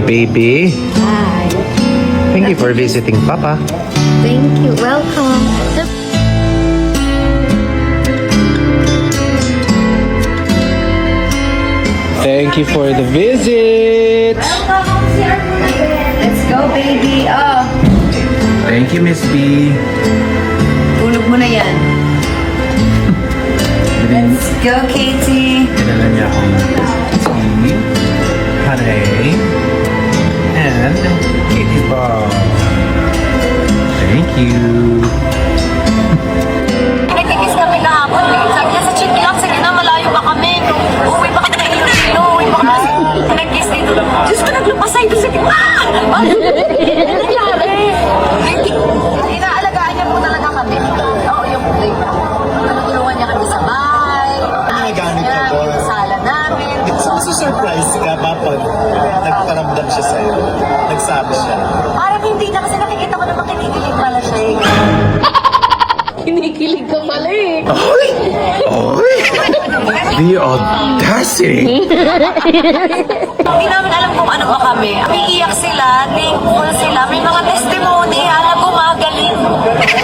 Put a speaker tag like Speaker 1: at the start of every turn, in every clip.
Speaker 1: baby.
Speaker 2: Hi.
Speaker 1: Thank you for visiting Papa.
Speaker 2: Thank you. Welcome.
Speaker 1: Thank you for the visit.
Speaker 2: Let's go, baby. Oh,
Speaker 1: Thank you, Miss B.
Speaker 2: tulog mo na yan. Let's go, Katie.
Speaker 1: Dinala niya akong tea, pare, and kitty ball. Thank you.
Speaker 3: Nagkikis kami kahapon eh. Sabi niya sa chick lang, sige na, malayo pa kami. Uwi pa kami na Iloilo. Uwi pa kami sa nag-kiss dito. Diyos ko, naglupasay ko sa ah! Ano nangyari? Inaalagaan niya po talaga kami. Oo, yung tinutulungan niya kami sa bahay.
Speaker 4: Nagagamit ka
Speaker 3: Namin,
Speaker 4: doon.
Speaker 3: yung sala namin.
Speaker 4: Surprise ka ba pag nagparamdam siya sa'yo? Nagsabi siya.
Speaker 3: Parang hindi na kasi nakikita ko naman kinikilig pala siya eh.
Speaker 2: Kinikilig ka pala eh.
Speaker 1: Oy! Oy! The audacity!
Speaker 3: Hindi namin alam kung ano ba kami. Umiiyak sila, thankful sila. May mga testimony, gumagaling.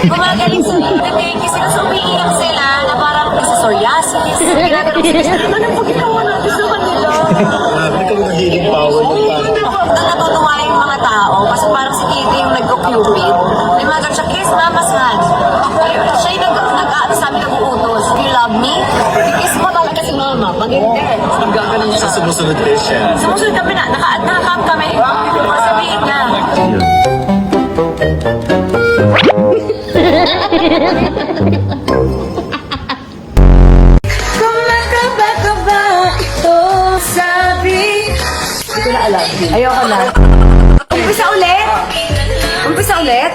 Speaker 3: Gumagaling sila. Thank you sila. So umiiyak sila na parang isa psoriasis. Ginagawa sila. Ano po ginawa natin sa kanila?
Speaker 4: Grabe kang nagiging power ng paano.
Speaker 3: Natutuwa yung mga tao kasi parang si Kitty yung nagko-cupid. May mga ganun siya, kiss mama's hand. Siya yung nag-aano sa amin, nag-uutos. You love me? Kiss mo talaga si mama. Pag hindi, nagkakaroon siya.
Speaker 4: Sa sumusunod din siya.
Speaker 3: Sumusunod kami na, nakakam kami. Sabihin na. Kumakaba-kaba ito, sabi. Hindi ko na alam. Ayoko na. Umpisa ulit? Umpisa ulit?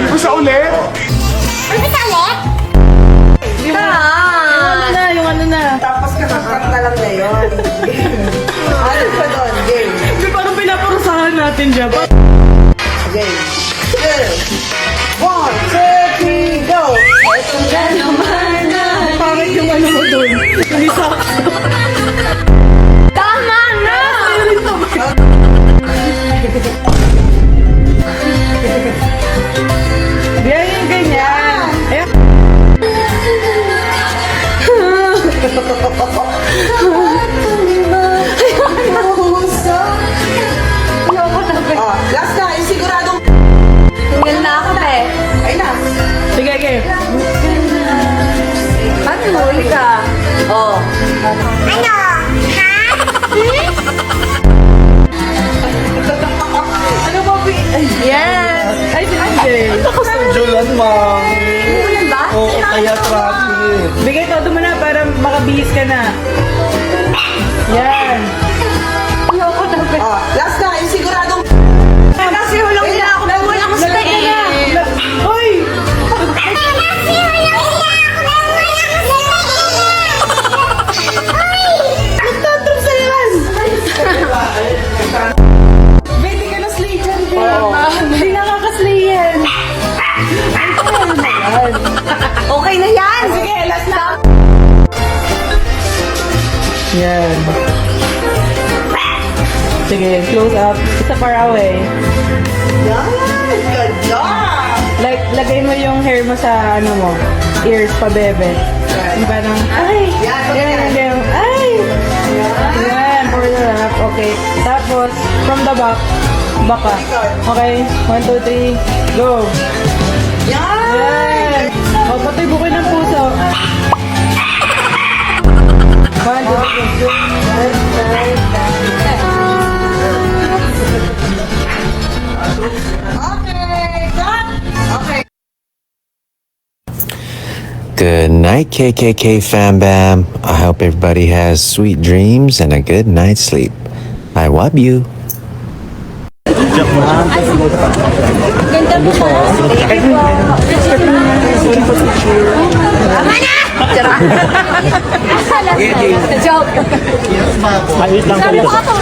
Speaker 4: Pusa ulit!
Speaker 3: Umpisa ulit?
Speaker 2: Yung ano na.
Speaker 5: Tapos kakakanta lang na yun. Ano pa doon? Game.
Speaker 2: Hindi parang pinaparusahan natin dyan.
Speaker 5: Game. Game. 1, 2, 3, go! Ito na naman na.
Speaker 2: Parang yung ano mo doon. Hindi sakto.
Speaker 3: Tama na!
Speaker 2: Yan yung ganyan. Ayan.
Speaker 5: Oh, last na. Yung siguradong...
Speaker 3: Tingnan na ako na eh.
Speaker 5: Ay na.
Speaker 2: Sige, okay.
Speaker 3: Ano, huli ka? Oh.
Speaker 2: Ano ba? Yes. Ay, si Angel.
Speaker 4: Julan, ma'am.
Speaker 3: Ulan ba?
Speaker 4: Oo, kaya traffic.
Speaker 2: Bigay todo mo na para makabihis ka na. Yan.
Speaker 3: Ayoko na.
Speaker 5: Oh, last na. Yung siguradong...
Speaker 3: Kasi hulang nila ako. Wala akong
Speaker 2: Lagay ka na. Hoy! Nagtatrap sa yan. Pwede ka na slay dyan, babe. Hindi nakaka-slay yan.
Speaker 3: Okay na yan!
Speaker 2: Sige, last na. Yan. Sige, close up. Isa far away.
Speaker 5: Yan! Good job!
Speaker 2: Like, lagay mo yung hair mo sa, ano mo, ears pa, bebe. Yung parang, ay! Yan. Ay! Yan, for the lap. Okay. Tapos, from the back, baka. Okay? 1, 2, 3, go!
Speaker 5: Yan!
Speaker 2: Yan! O, patay bukoy ng puso. 1, 2, 3,
Speaker 5: Okay, done! Okay.
Speaker 1: Good night, KKK Fam Bam. I hope everybody has sweet dreams and a good night's sleep. I love you.
Speaker 3: Ganda mo siya. Thank you po. Tama na! Joke. Sorry po ako.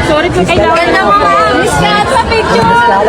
Speaker 3: Sorry po. Kailangan na mga miss ka sa picture.